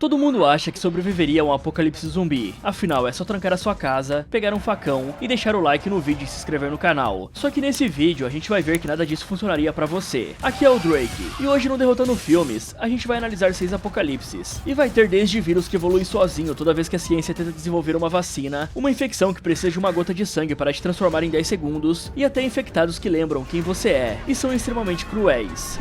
Todo mundo acha que sobreviveria a um apocalipse zumbi, afinal é só trancar a sua casa, pegar um facão e deixar o like no vídeo e se inscrever no canal. Só que nesse vídeo a gente vai ver que nada disso funcionaria pra você. Aqui é o Drake, e hoje no Derrotando Filmes, a gente vai analisar 6 apocalipses. E vai ter desde vírus que evolui sozinho toda vez que a ciência tenta desenvolver uma vacina, uma infecção que precisa de uma gota de sangue para te transformar em 10 segundos, e até infectados que lembram quem você é, e são extremamente cruéis.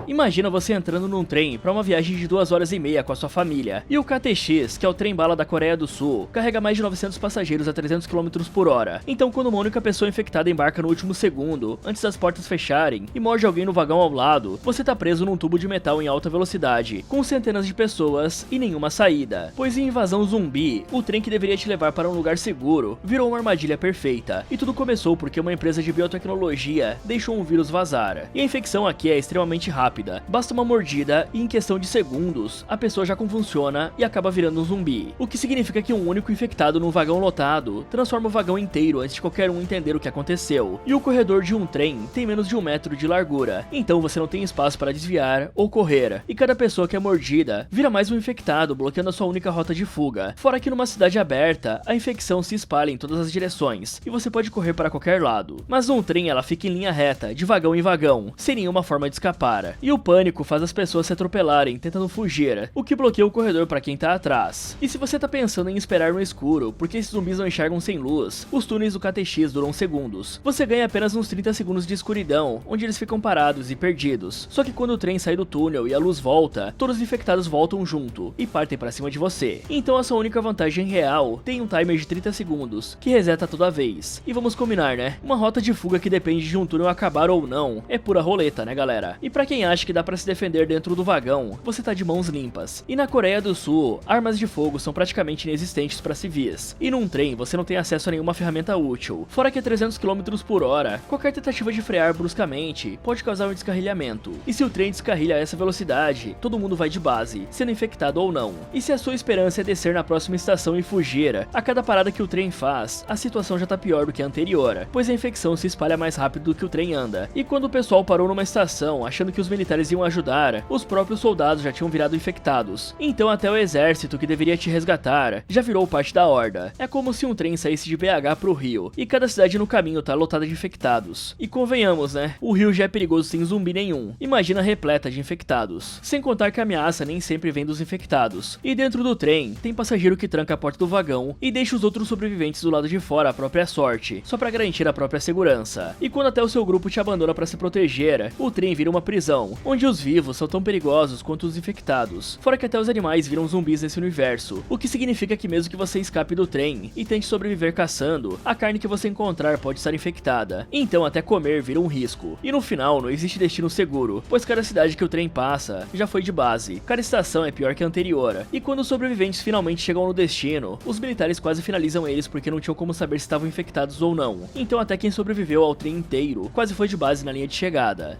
Imagina você entrando num trem para uma viagem de 2 horas e meia com a sua família, e o KTX, que é o trem-bala da Coreia do Sul, carrega mais de 900 passageiros a 300 km por hora. Então quando uma única pessoa infectada embarca no último segundo, antes das portas fecharem, e morde alguém no vagão ao lado, você tá preso num tubo de metal em alta velocidade, com centenas de pessoas e nenhuma saída. Pois em Invasão Zumbi, o trem que deveria te levar para um lugar seguro, virou uma armadilha perfeita. E tudo começou porque uma empresa de biotecnologia deixou um vírus vazar. E a infecção aqui é extremamente rápida. Basta uma mordida e em questão de segundos, a pessoa já convulsiona e acaba virando um zumbi. O que significa que um único infectado num vagão lotado transforma o vagão inteiro antes de qualquer um entender o que aconteceu. E o corredor de um trem tem menos de 1 metro de largura, então você não tem espaço para desviar ou correr. E cada pessoa que é mordida vira mais um infectado, bloqueando a sua única rota de fuga. Fora que numa cidade aberta, a infecção se espalha em todas as direções, e você pode correr para qualquer lado. Mas num trem ela fica em linha reta, de vagão em vagão, sem nenhuma forma de escapar. E o pânico faz as pessoas se atropelarem, tentando fugir, o que bloqueia o corredor para quem tá atrás. E se você tá pensando em esperar no escuro, porque esses zumbis não enxergam sem luz, os túneis do KTX duram segundos. Você ganha apenas uns 30 segundos de escuridão, onde eles ficam parados e perdidos. Só que quando o trem sai do túnel e a luz volta, todos os infectados voltam junto e partem para cima de você. Então a sua única vantagem real tem um timer de 30 segundos, que reseta toda vez. E vamos combinar, né? Uma rota de fuga que depende de um túnel acabar ou não, é pura roleta, né galera? E pra quem acha que dá pra se defender dentro do vagão, você tá de mãos limpas. E na Coreia do Sul, armas de fogo são praticamente inexistentes para civis. E num trem, você não tem acesso a nenhuma ferramenta útil. Fora que a 300 km por hora, qualquer tentativa de frear bruscamente pode causar um descarrilhamento. E se o trem descarrilha a essa velocidade, todo mundo vai de base, sendo infectado ou não. E se a sua esperança é descer na próxima estação e fugir, a cada parada que o trem faz, a situação já tá pior do que a anterior, pois a infecção se espalha mais rápido do que o trem anda. E quando o pessoal parou numa estação, achando que os militares iam ajudar, os próprios soldados já tinham virado infectados. Então até o exército que deveria te resgatar já virou parte da horda. É como se um trem saísse de BH pro Rio, e cada cidade no caminho tá lotada de infectados. E convenhamos, né? O Rio já é perigoso sem zumbi nenhum. Imagina repleta de infectados. Sem contar que a ameaça nem sempre vem dos infectados. E dentro do trem, tem passageiro que tranca a porta do vagão e deixa os outros sobreviventes do lado de fora à própria sorte, só pra garantir a própria segurança. E quando até o seu grupo te abandona pra se proteger, o trem vira uma prisão, onde os vivos são tão perigosos quanto os infectados. Fora que até os animais viram zumbis nesse universo, o que significa que mesmo que você escape do trem e tente sobreviver caçando, a carne que você encontrar pode estar infectada. Então até comer vira um risco. E no final não existe destino seguro, pois cada cidade que o trem passa já foi de base. Cada estação é pior que a anterior. E quando os sobreviventes finalmente chegam no destino, os militares quase finalizam eles porque não tinham como saber se estavam infectados ou não. Então até quem sobreviveu ao trem inteiro quase foi de base na linha de chegada.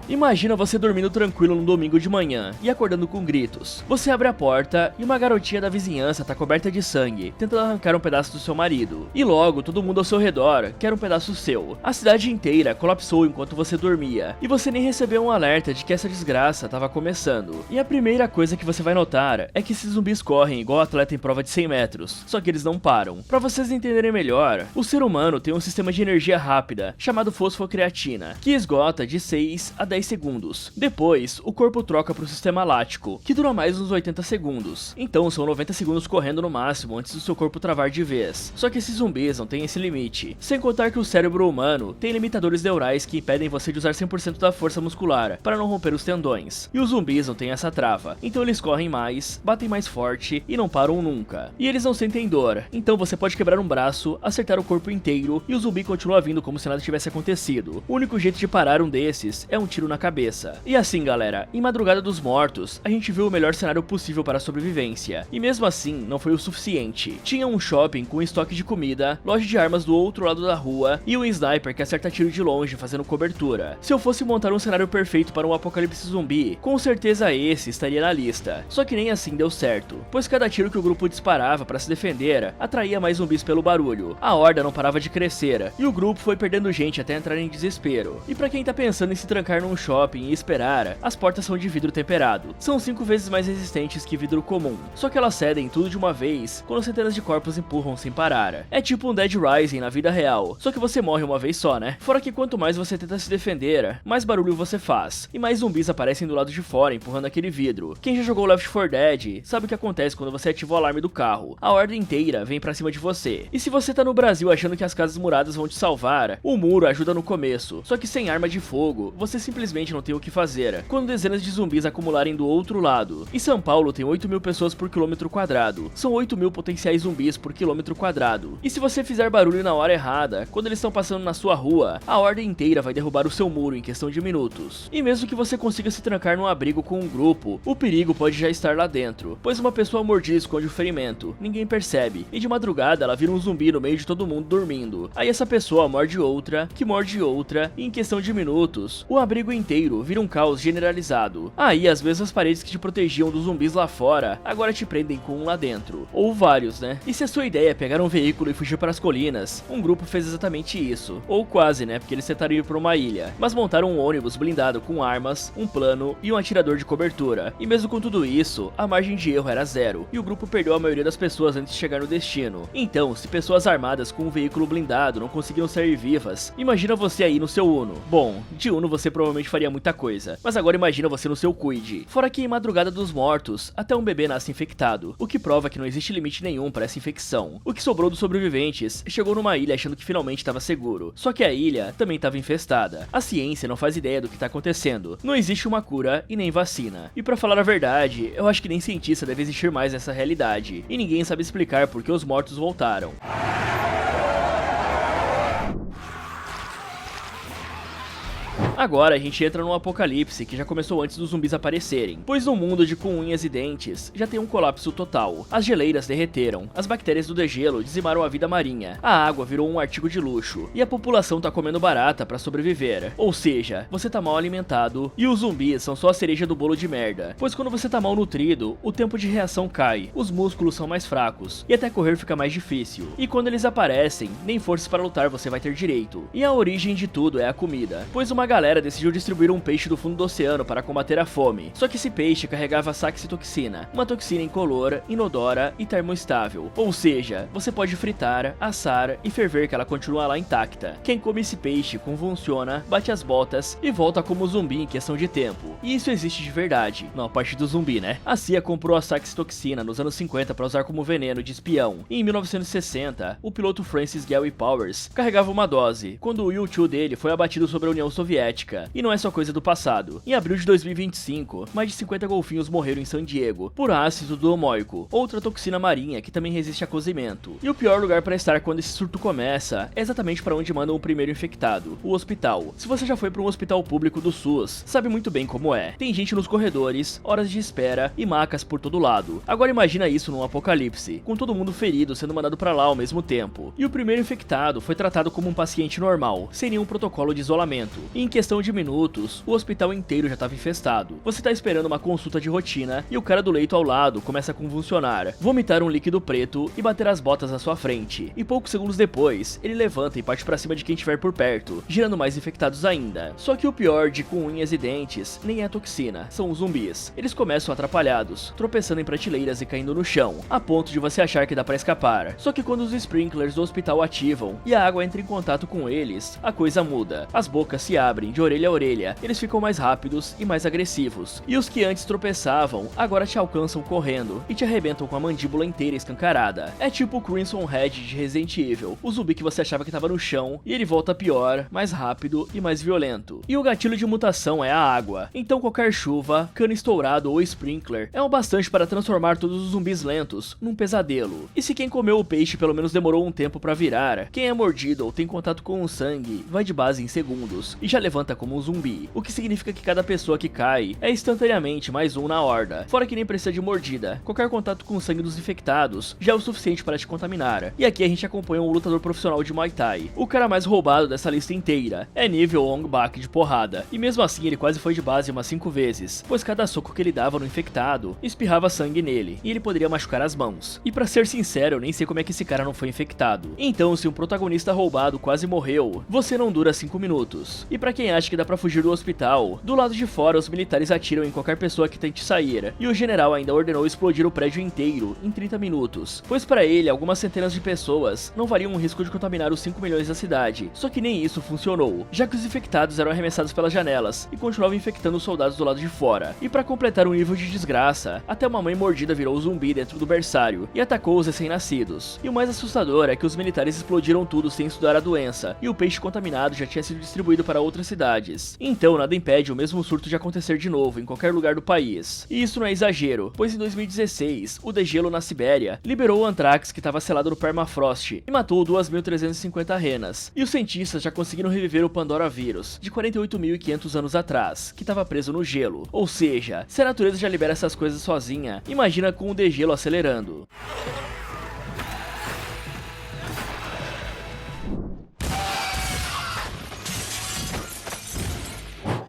Imagina você dormindo tranquilo num domingo de manhã e acordando com gritos. Você abre a porta e uma garotinha da vizinhança tá coberta de sangue, tentando arrancar um pedaço do seu marido. E logo, todo mundo ao seu redor quer um pedaço seu. A cidade inteira colapsou enquanto você dormia, e você nem recebeu um alerta de que essa desgraça tava começando. E a primeira coisa que você vai notar é que esses zumbis correm igual atleta em prova de 100 metros, só que eles não param. Pra vocês entenderem melhor, o ser humano tem um sistema de energia rápida, chamado fosfocreatina, que esgota de 6 a 10 segundos. Depois, o corpo troca para o sistema lático, que dura mais uns 80 segundos. Então são 90 segundos correndo no máximo antes do seu corpo travar de vez. Só que esses zumbis não têm esse limite. Sem contar que o cérebro humano tem limitadores neurais que impedem você de usar 100% da força muscular para não romper os tendões. E os zumbis não têm essa trava. Então eles correm mais, batem mais forte e não param nunca. E eles não sentem dor. Então você pode quebrar um braço, acertar o corpo inteiro e o zumbi continua vindo como se nada tivesse acontecido. O único jeito de parar um desses é um tiro na cabeça. E assim, galera, em Madrugada dos Mortos, a gente viu o melhor cenário possível para a sobrevivência. E mesmo assim, não foi o suficiente. Tinha um shopping com estoque de comida, loja de armas do outro lado da rua e um sniper que acerta tiro de longe fazendo cobertura. Se eu fosse montar um cenário perfeito para um apocalipse zumbi, com certeza esse estaria na lista. Só que nem assim deu certo, pois cada tiro que o grupo disparava para se defender atraía mais zumbis pelo barulho. A horda não parava de crescer e o grupo foi perdendo gente até entrar em desespero. E pra quem tá pensando em se trancar num shopping e esperar, as portas são de vidro temperado. São 5 vezes mais resistentes que vidro comum, só que elas cedem tudo de uma vez quando centenas de corpos empurram sem parar. É tipo um Dead Rising na vida real, só que você morre uma vez só, né? Fora que quanto mais você tenta se defender, mais barulho você faz, e mais zumbis aparecem do lado de fora empurrando aquele vidro. Quem já jogou Left 4 Dead sabe o que acontece quando você ativa o alarme do carro. A horda inteira vem pra cima de você. E se você tá no Brasil achando que as casas muradas vão te salvar, o muro ajuda no começo, só que sem arma de fogo, você simplesmente não tem o que fazer, quando dezenas de zumbis acumularem do outro lado. E São Paulo tem 8.000 pessoas por quilômetro quadrado, são 8.000 potenciais zumbis por quilômetro quadrado. E se você fizer barulho na hora errada, quando eles estão passando na sua rua, a horda inteira vai derrubar o seu muro em questão de minutos. E mesmo que você consiga se trancar num abrigo com um grupo, o perigo pode já estar lá dentro, pois uma pessoa mordida esconde o ferimento, ninguém percebe, e de madrugada ela vira um zumbi no meio de todo mundo dormindo. Aí essa pessoa morde outra, que morde outra, e em questão de minutos, o abrigo inteiro vira um caos generalizado. Aí as mesmas paredes que te protegiam dos zumbis lá fora, agora te prendem com um lá dentro. Ou vários, né? E se a sua ideia é pegar um veículo e fugir para as colinas, um grupo fez exatamente isso. Ou quase, né? Porque eles tentaram ir para uma ilha. Mas montaram um ônibus blindado com armas, um plano e um atirador de cobertura. E mesmo com tudo isso, a margem de erro era zero, e o grupo perdeu a maioria das pessoas antes de chegar no destino. Então, se pessoas armadas com um veículo blindado não conseguiram sair vivas, imagina você aí no seu Uno. Bom, de Uno você provavelmente faria muita coisa, mas agora imagina você no seu Kwid. Fora que em Madrugada dos Mortos, até um bebê nasce infectado, o que prova que não existe limite nenhum para essa infecção. O que sobrou dos sobreviventes chegou numa ilha achando que finalmente estava seguro, só que a ilha também estava infestada. A ciência não faz ideia do que tá acontecendo, não existe uma cura e nem vacina. E pra falar a verdade, eu acho que nem cientista deve existir mais nessa realidade, e ninguém sabe explicar por que os mortos voltaram. Agora a gente entra num apocalipse que já começou antes dos zumbis aparecerem, pois no mundo de com unhas e dentes já tem um colapso total. As geleiras derreteram, as bactérias do degelo dizimaram a vida marinha, a água virou um artigo de luxo, e a população tá comendo barata pra sobreviver. Ou seja, você tá mal alimentado, e os zumbis são só a cereja do bolo de merda, pois quando você tá mal nutrido, o tempo de reação cai, os músculos são mais fracos, e até correr fica mais difícil. E quando eles aparecem, nem forças para lutar você vai ter direito. E a origem de tudo é a comida, pois uma galera decidiu distribuir um peixe do fundo do oceano para combater a fome. Só que esse peixe carregava saxitoxina, uma toxina incolor, inodora e termoestável. Ou seja, você pode fritar, assar e ferver que ela continua lá intacta. Quem come esse peixe convulsiona, bate as botas e volta como zumbi em questão de tempo. E isso existe de verdade, não a parte do zumbi, né? A CIA comprou a saxitoxina nos anos 50 para usar como veneno de espião. E em 1960, o piloto Francis Gary Powers carregava uma dose, quando o U-2 dele foi abatido sobre a União Soviética. E não é só coisa do passado. Em abril de 2025, mais de 50 golfinhos morreram em San Diego por ácido domoico, outra toxina marinha que também resiste a cozimento. E o pior lugar para estar quando esse surto começa é exatamente para onde mandam o primeiro infectado, o hospital. Se você já foi para um hospital público do SUS, sabe muito bem como é. Tem gente nos corredores, horas de espera e macas por todo lado. Agora imagina isso num apocalipse, com todo mundo ferido sendo mandado para lá ao mesmo tempo. E o primeiro infectado foi tratado como um paciente normal, sem nenhum protocolo de isolamento. E em questão de minutos, o hospital inteiro já estava infestado. Você tá esperando uma consulta de rotina e o cara do leito ao lado começa a convulsionar, vomitar um líquido preto e bater as botas à sua frente. E poucos segundos depois, ele levanta e parte pra cima de quem estiver por perto, gerando mais infectados ainda. Só que o pior de com unhas e dentes nem é a toxina, são os zumbis. Eles começam atrapalhados, tropeçando em prateleiras e caindo no chão, a ponto de você achar que dá pra escapar. Só que quando os sprinklers do hospital ativam e a água entra em contato com eles, a coisa muda. As bocas se abrem de orelha a orelha, eles ficam mais rápidos e mais agressivos. E os que antes tropeçavam, agora te alcançam correndo e te arrebentam com a mandíbula inteira escancarada. É tipo o Crimson Head de Resident Evil, o zumbi que você achava que tava no chão, e ele volta pior, mais rápido e mais violento. E o gatilho de mutação é a água. Então Então qualquer chuva, cano estourado ou sprinkler é o bastante para transformar todos os zumbis lentos num pesadelo. E se quem comeu o peixe pelo menos demorou um tempo pra virar, quem é mordido ou tem contato com o sangue vai de base em segundos e já levanta como um zumbi, o que significa que cada pessoa que cai é instantaneamente mais um na horda, fora que nem precisa de mordida, qualquer contato com o sangue dos infectados já é o suficiente para te contaminar. E aqui a gente acompanha um lutador profissional de Muay Thai, o cara mais roubado dessa lista inteira, é nível Ong Bak de porrada, e mesmo assim ele quase foi de base umas 5 vezes, pois cada soco que ele dava no infectado espirrava sangue nele, e ele poderia machucar as mãos. E pra ser sincero, eu nem sei como é que esse cara não foi infectado. Então, se um protagonista roubado quase morreu, você não dura 5 minutos. E pra quem acha que dá pra fugir do hospital, do lado de fora os militares atiram em qualquer pessoa que tente sair, e o general ainda ordenou explodir o prédio inteiro em 30 minutos, pois pra ele algumas centenas de pessoas não variam o risco de contaminar os 5 milhões da cidade. Só que nem isso funcionou, já que os infectados eram arremessados pelas janelas e continuavam infectando os soldados do lado de fora. E pra completar o nível de desgraça, até uma mãe mordida virou zumbi dentro do berçário e atacou os recém-nascidos. E o mais assustador é que os militares explodiram tudo sem estudar a doença, e o peixe contaminado já tinha sido distribuído para outras cidades. Então nada impede o mesmo surto de acontecer de novo em qualquer lugar do país. E isso não é exagero, pois em 2016, o degelo na Sibéria liberou o anthrax que estava selado no permafrost e matou 2.350 renas. E os cientistas já conseguiram reviver o Pandora vírus, de 48.500 anos atrás, que estava preso no gelo. Ou seja, se a natureza já libera essas coisas sozinha, imagina com o degelo acelerando.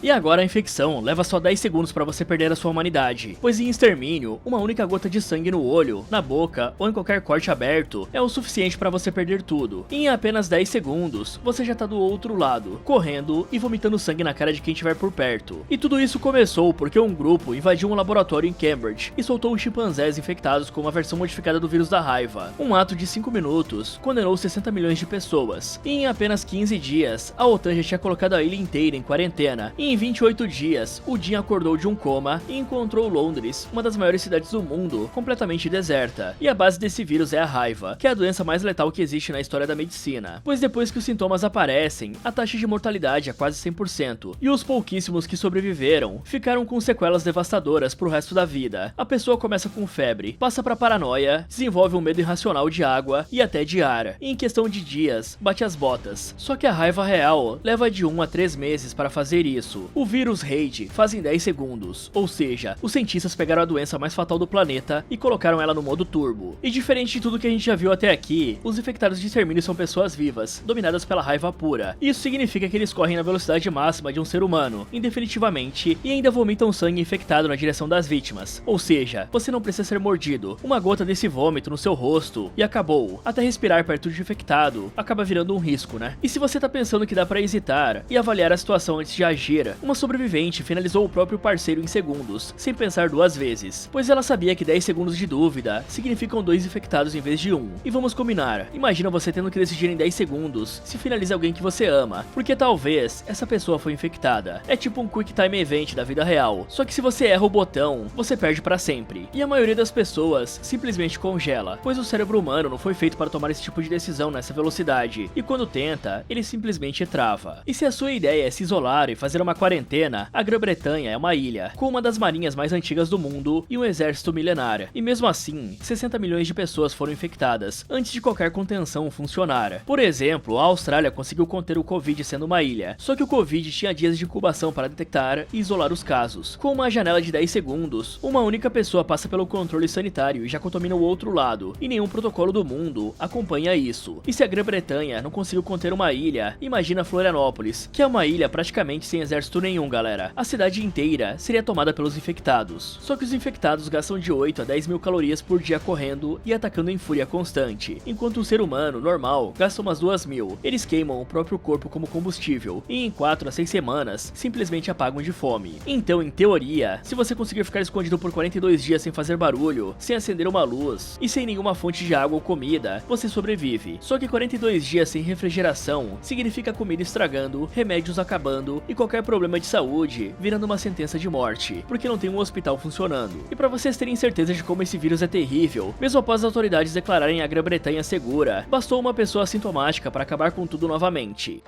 E agora a infecção leva só 10 segundos para você perder a sua humanidade, pois em extermínio, uma única gota de sangue no olho, na boca ou em qualquer corte aberto é o suficiente para você perder tudo. E em apenas 10 segundos, você já tá do outro lado, correndo e vomitando sangue na cara de quem estiver por perto. E tudo isso começou porque um grupo invadiu um laboratório em Cambridge e soltou os chimpanzés infectados com uma versão modificada do vírus da raiva. Um ato de 5 minutos condenou 60 milhões de pessoas, e em apenas 15 dias, a OTAN já tinha colocado a ilha inteira em quarentena. E em 28 dias, o Jim acordou de um coma e encontrou Londres, uma das maiores cidades do mundo, completamente deserta. E a base desse vírus é a raiva, que é a doença mais letal que existe na história da medicina, pois depois que os sintomas aparecem, a taxa de mortalidade é quase 100%, e os pouquíssimos que sobreviveram ficaram com sequelas devastadoras pro resto da vida. A pessoa começa com febre, passa pra paranoia, desenvolve um medo irracional de água e até de ar, e em questão de dias, bate as botas. Só que a raiva real leva de 1 a 3 meses para fazer isso. O vírus Rage faz em 10 segundos, ou seja, os cientistas pegaram a doença mais fatal do planeta e colocaram ela no modo turbo. E diferente de tudo que a gente já viu até aqui, os infectados de extermínio são pessoas vivas, dominadas pela raiva pura. Isso significa que eles correm na velocidade máxima de um ser humano, indefinitivamente, e ainda vomitam sangue infectado na direção das vítimas. Ou seja, você não precisa ser mordido, uma gota desse vômito no seu rosto e acabou. Até respirar perto de infectado acaba virando um risco, né? E se você tá pensando que dá pra hesitar e avaliar a situação antes de agir, uma sobrevivente finalizou o próprio parceiro em segundos, sem pensar 2 vezes, pois ela sabia que 10 segundos de dúvida significam 2 infectados em vez de 1. E vamos combinar, imagina você tendo que decidir em 10 segundos se finaliza alguém que você ama, porque talvez essa pessoa foi infectada. É tipo um quick time event da vida real, só que se você erra o botão, você perde pra sempre. E a maioria das pessoas simplesmente congela, pois o cérebro humano não foi feito para tomar esse tipo de decisão nessa velocidade, e quando tenta, ele simplesmente trava. E se a sua ideia é se isolar e fazer uma quarentena, a Grã-Bretanha é uma ilha, com uma das marinhas mais antigas do mundo e um exército milenar. E mesmo assim, 60 milhões de pessoas foram infectadas, antes de qualquer contenção funcionar. Por exemplo, a Austrália conseguiu conter o Covid sendo uma ilha, só que o Covid tinha dias de incubação para detectar e isolar os casos. Com uma janela de 10 segundos, uma única pessoa passa pelo controle sanitário e já contamina o outro lado, e nenhum protocolo do mundo acompanha isso. E se a Grã-Bretanha não conseguiu conter uma ilha, imagina Florianópolis, que é uma ilha praticamente sem exército nenhum, galera. A cidade inteira seria tomada pelos infectados. Só que os infectados gastam de 8 a 10 mil calorias por dia correndo e atacando em fúria constante, enquanto um ser humano normal gasta umas 2.000. Eles queimam o próprio corpo como combustível e em 4 a 6 semanas simplesmente apagam de fome. Então, em teoria, se você conseguir ficar escondido por 42 dias sem fazer barulho, sem acender uma luz e sem nenhuma fonte de água ou comida, você sobrevive. Só que 42 dias sem refrigeração significa comida estragando, remédios acabando e qualquer problema de saúde virando uma sentença de morte, porque não tem um hospital funcionando. E para vocês terem certeza de como esse vírus é terrível, mesmo após as autoridades declararem a Grã-Bretanha segura, bastou uma pessoa assintomática para acabar com tudo novamente.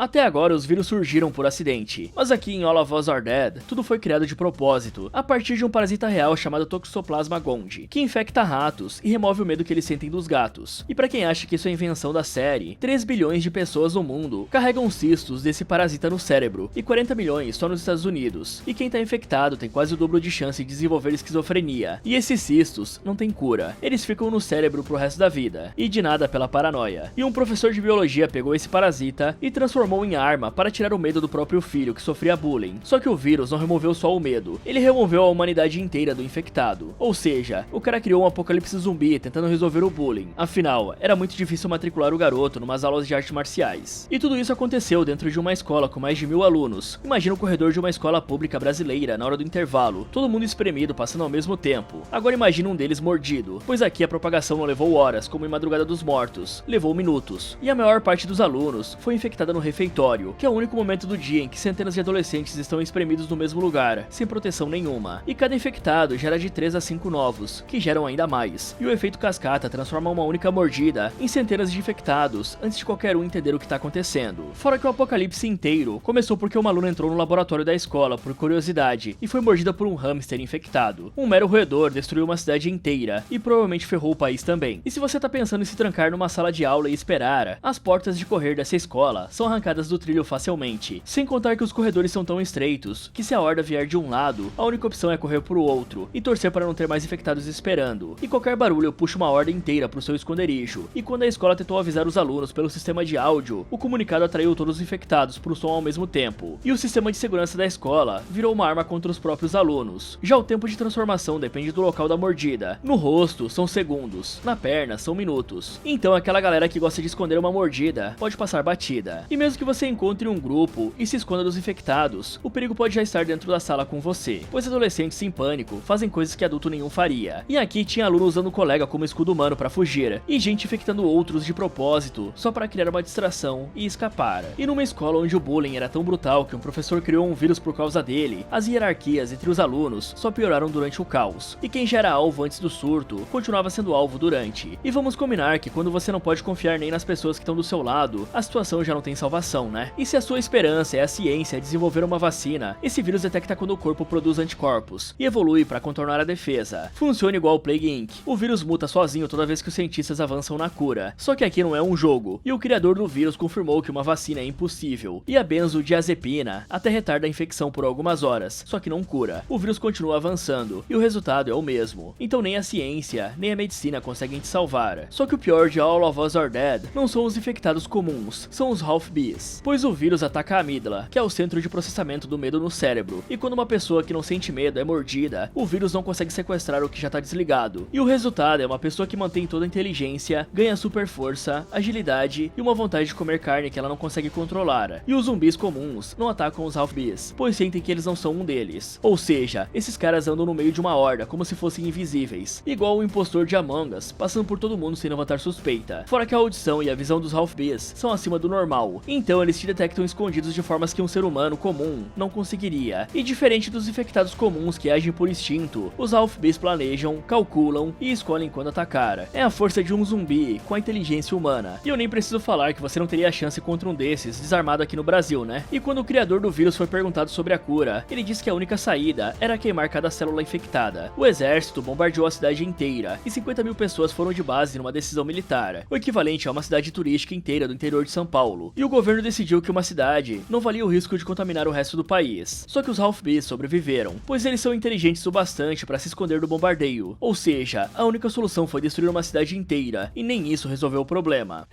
Até agora os vírus surgiram por acidente, mas aqui em All of Us Are Dead, tudo foi criado de propósito, a partir de um parasita real chamado Toxoplasma gondii, que infecta ratos e remove o medo que eles sentem dos gatos. E pra quem acha que isso é invenção da série, 3 bilhões de pessoas no mundo carregam cistos desse parasita no cérebro, e 40 milhões só nos Estados Unidos. E quem tá infectado tem quase o dobro de chance de desenvolver esquizofrenia. E esses cistos não tem cura, eles ficam no cérebro pro resto da vida, e de nada pela paranoia. E um professor de biologia pegou esse parasita e transformou em arma para tirar o medo do próprio filho que sofria bullying. Só que o vírus não removeu só o medo, ele removeu a humanidade inteira do infectado. Ou seja, o cara criou um apocalipse zumbi tentando resolver o bullying. Afinal, era muito difícil matricular o garoto numas aulas de artes marciais. E tudo isso aconteceu dentro de uma escola com mais de 1000 alunos. Imagina o corredor de uma escola pública brasileira na hora do intervalo, todo mundo espremido passando ao mesmo tempo. Agora imagina um deles mordido, pois aqui a propagação não levou horas, como em Madrugada dos Mortos, levou minutos. E a maior parte dos alunos foi infectada no refeitório, que é o único momento do dia em que centenas de adolescentes estão espremidos no mesmo lugar, sem proteção nenhuma. E cada infectado gera de 3 a 5 novos, que geram ainda mais. E o efeito cascata transforma uma única mordida em centenas de infectados, antes de qualquer um entender o que tá acontecendo. Fora que o apocalipse inteiro começou porque uma aluna entrou no laboratório da escola por curiosidade e foi mordida por um hamster infectado. Um mero roedor destruiu uma cidade inteira e provavelmente ferrou o país também. E se você tá pensando em se trancar numa sala de aula e esperar, as portas de correr dessa escola são arrancadas do trilho facilmente. Sem contar que os corredores são tão estreitos que se a horda vier de um lado, a única opção é correr pro outro e torcer para não ter mais infectados esperando. E qualquer barulho puxa uma horda inteira pro seu esconderijo. E quando a escola tentou avisar os alunos pelo sistema de áudio, o comunicado atraiu todos os infectados pro som ao mesmo tempo. E o sistema de segurança da escola virou uma arma contra os próprios alunos. Já o tempo de transformação depende do local da mordida. No rosto são segundos, na perna são minutos. Então aquela galera que gosta de esconder uma mordida pode passar batida. E mesmo que você encontre um grupo e se esconda dos infectados, o perigo pode já estar dentro da sala com você, pois adolescentes em pânico fazem coisas que adulto nenhum faria. E aqui tinha aluno usando o colega como escudo humano pra fugir, e gente infectando outros de propósito, só para criar uma distração e escapar. E numa escola onde o bullying era tão brutal que um professor criou um vírus por causa dele, as hierarquias entre os alunos só pioraram durante o caos. E quem já era alvo antes do surto, continuava sendo alvo durante. E vamos combinar que quando você não pode confiar nem nas pessoas que estão do seu lado, a situação já não tem salvação, né? E se a sua esperança é a ciência desenvolver uma vacina, esse vírus detecta quando o corpo produz anticorpos e evolui para contornar a defesa. Funciona igual o Plague Inc. O vírus muta sozinho toda vez que os cientistas avançam na cura. Só que aqui não é um jogo, e o criador do vírus confirmou que uma vacina é impossível. E a benzodiazepina até retarda a infecção por algumas horas, só que não cura. O vírus continua avançando, e o resultado é o mesmo. Então nem a ciência, nem a medicina conseguem te salvar. Só que o pior de All of Us Are Dead não são os infectados comuns, são os Half-Bees. Pois o vírus ataca a amígdala, que é o centro de processamento do medo no cérebro. E quando uma pessoa que não sente medo é mordida, o vírus não consegue sequestrar o que já tá desligado. E o resultado é uma pessoa que mantém toda a inteligência, ganha super força, agilidade e uma vontade de comer carne que ela não consegue controlar. E os zumbis comuns não atacam os Half-Bees, pois sentem que eles não são um deles. Ou seja, esses caras andam no meio de uma horda como se fossem invisíveis, igual o impostor de Among Us, passando por todo mundo sem levantar suspeita. Fora que a audição e a visão dos Half-Bees são acima do normal, então eles te detectam escondidos de formas que um ser humano comum não conseguiria. E diferente dos infectados comuns que agem por instinto, os Half-Bees planejam, calculam e escolhem quando atacar. É a força de um zumbi com a inteligência humana. E eu nem preciso falar que você não teria chance contra um desses desarmado aqui no Brasil, né? E quando o criador do vírus foi perguntado sobre a cura, ele disse que a única saída era queimar cada célula infectada. O exército bombardeou a cidade inteira e 50 mil pessoas foram de base numa decisão militar, o equivalente a uma cidade turística inteira do interior de São Paulo. E o governo decidiu que uma cidade não valia o risco de contaminar o resto do país. Só que os Half-Bees sobreviveram, pois eles são inteligentes o bastante para se esconder do bombardeio. Ou seja, a única solução foi destruir uma cidade inteira, e nem isso resolveu o problema.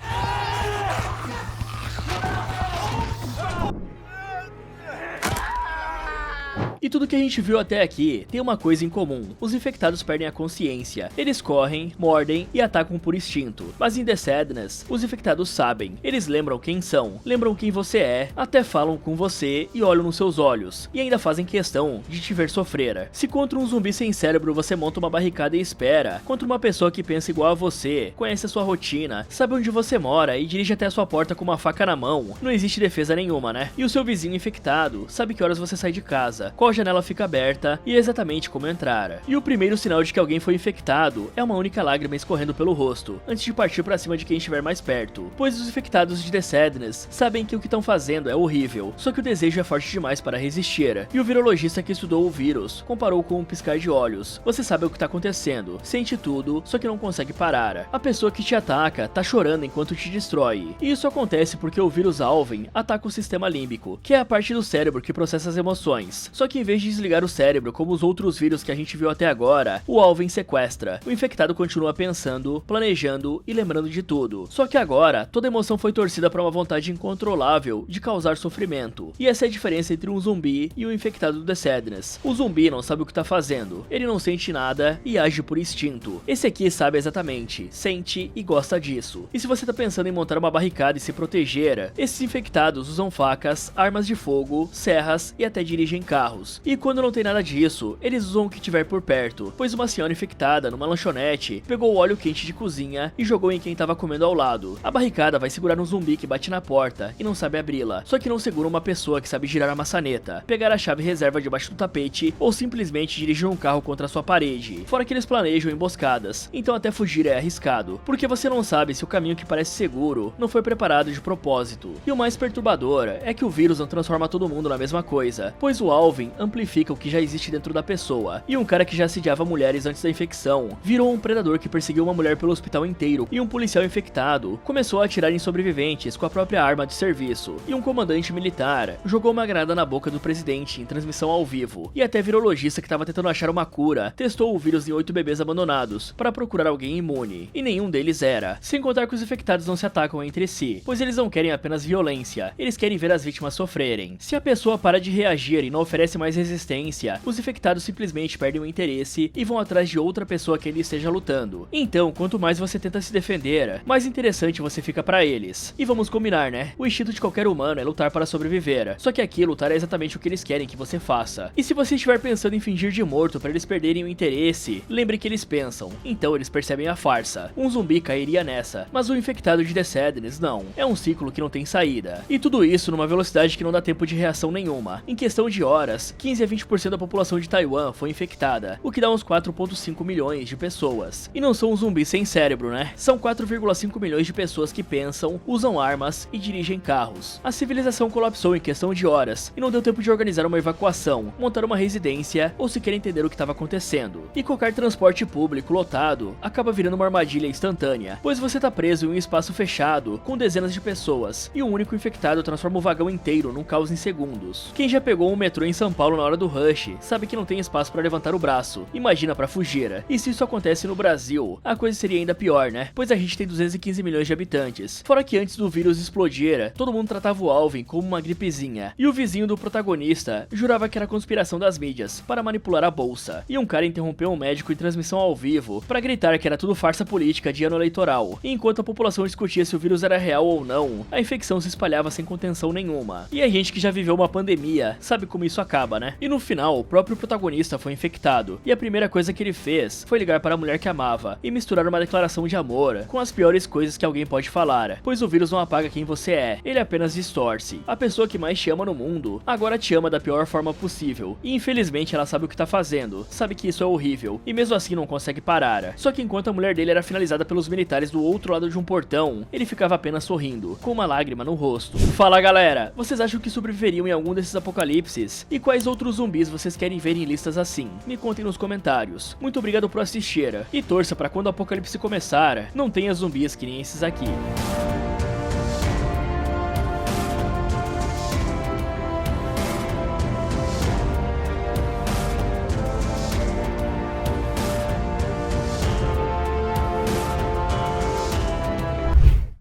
E tudo que a gente viu até aqui tem uma coisa em comum: os infectados perdem a consciência. Eles correm, mordem e atacam por instinto. Mas em The Sadness, os infectados sabem. Eles lembram quem são, lembram quem você é, até falam com você e olham nos seus olhos. E ainda fazem questão de te ver sofrer. Se contra um zumbi sem cérebro você monta uma barricada e espera, contra uma pessoa que pensa igual a você, conhece a sua rotina, sabe onde você mora e dirige até a sua porta com uma faca na mão, não existe defesa nenhuma, né? E o seu vizinho infectado sabe que horas você sai de casa, qual janela fica aberta e é exatamente como entrara. E o primeiro sinal de que alguém foi infectado é uma única lágrima escorrendo pelo rosto, antes de partir pra cima de quem estiver mais perto, pois os infectados de The Sadness sabem que o que estão fazendo é horrível, só que o desejo é forte demais para resistir. E o virologista que estudou o vírus comparou com um piscar de olhos. Você sabe o que tá acontecendo, sente tudo, só que não consegue parar. A pessoa que te ataca tá chorando enquanto te destrói. E isso acontece porque o vírus Alvin ataca o sistema límbico, que é a parte do cérebro que processa as emoções. Só que em vez de desligar o cérebro como os outros vírus que a gente viu até agora, o Alvin sequestra. O infectado continua pensando, planejando e lembrando de tudo. Só que agora, toda emoção foi torcida para uma vontade incontrolável de causar sofrimento. E essa é a diferença entre um zumbi e um infectado do The Sadness. O zumbi não sabe o que tá fazendo, ele não sente nada e age por instinto. Esse aqui sabe exatamente, sente e gosta disso. E se você tá pensando em montar uma barricada e se proteger, esses infectados usam facas, armas de fogo, serras e até dirigem carros. E quando não tem nada disso, eles usam o que tiver por perto, pois uma senhora infectada numa lanchonete pegou o óleo quente de cozinha e jogou em quem tava comendo ao lado. A barricada vai segurar um zumbi que bate na porta e não sabe abri-la, só que não segura uma pessoa que sabe girar a maçaneta, pegar a chave reserva debaixo do tapete ou simplesmente dirigir um carro contra a sua parede. Fora que eles planejam emboscadas, então até fugir é arriscado, porque você não sabe se o caminho que parece seguro não foi preparado de propósito. E o mais perturbador é que o vírus não transforma todo mundo na mesma coisa, pois o Alvin amplifica o que já existe dentro da pessoa. E um cara que já assediava mulheres antes da infecção virou um predador que perseguiu uma mulher pelo hospital inteiro, e um policial infectado começou a atirar em sobreviventes com a própria arma de serviço, e um comandante militar jogou uma granada na boca do presidente em transmissão ao vivo, e até virologista que estava tentando achar uma cura testou o vírus em 8 bebês abandonados para procurar alguém imune, e nenhum deles era. Sem contar que os infectados não se atacam entre si, pois eles não querem apenas violência, eles querem ver as vítimas sofrerem. Se a pessoa para de reagir e não oferece mais resistência, os infectados simplesmente perdem o interesse e vão atrás de outra pessoa que ele esteja lutando. Então, quanto mais você tenta se defender, mais interessante você fica pra eles. E vamos combinar, né? O instinto de qualquer humano é lutar para sobreviver, só que aqui lutar é exatamente o que eles querem que você faça. E se você estiver pensando em fingir de morto para eles perderem o interesse, lembre que eles pensam, então eles percebem a farsa. Um zumbi cairia nessa, mas o infectado de The Sadness não. É um ciclo que não tem saída. E tudo isso numa velocidade que não dá tempo de reação nenhuma. Em questão de horas, 15 a 20% da população de Taiwan foi infectada, o que dá uns 4,5 milhões de pessoas. E não são zumbis sem cérebro, né? São 4,5 milhões de pessoas que pensam, usam armas e dirigem carros. A civilização colapsou em questão de horas e não deu tempo de organizar uma evacuação, montar uma residência ou sequer entender o que estava acontecendo. E qualquer transporte público lotado acaba virando uma armadilha instantânea, pois você tá preso em um espaço fechado com dezenas de pessoas e um único infectado transforma o vagão inteiro num caos em segundos. Quem já pegou um metrô em São Paulo na hora do rush sabe que não tem espaço para levantar o braço, imagina para fugir. E se isso acontece no Brasil, a coisa seria ainda pior, né? Pois a gente tem 215 milhões de habitantes. Fora que antes do vírus explodir, todo mundo tratava o Alvin como uma gripezinha, e o vizinho do protagonista jurava que era conspiração das mídias para manipular a bolsa. E um cara interrompeu um médico em transmissão ao vivo para gritar que era tudo farsa política de ano eleitoral. E enquanto a população discutia se o vírus era real ou não, a infecção se espalhava sem contenção nenhuma. E a gente que já viveu uma pandemia sabe como isso acaba, né? E no final, o próprio protagonista foi infectado, e a primeira coisa que ele fez foi ligar para a mulher que amava e misturar uma declaração de amor com as piores coisas que alguém pode falar, pois o vírus não apaga quem você é, ele apenas distorce. A pessoa que mais te ama no mundo agora te ama da pior forma possível, e infelizmente ela sabe o que tá fazendo, sabe que isso é horrível, e mesmo assim não consegue parar. Só que enquanto a mulher dele era finalizada pelos militares do outro lado de um portão, ele ficava apenas sorrindo, com uma lágrima no rosto. Fala galera, vocês acham que sobreviveriam em algum desses apocalipses? E quais outros zumbis vocês querem ver em listas assim? Me contem nos comentários. Muito obrigado por assistir, e torça pra quando o apocalipse começar, não tenha zumbis que nem esses aqui.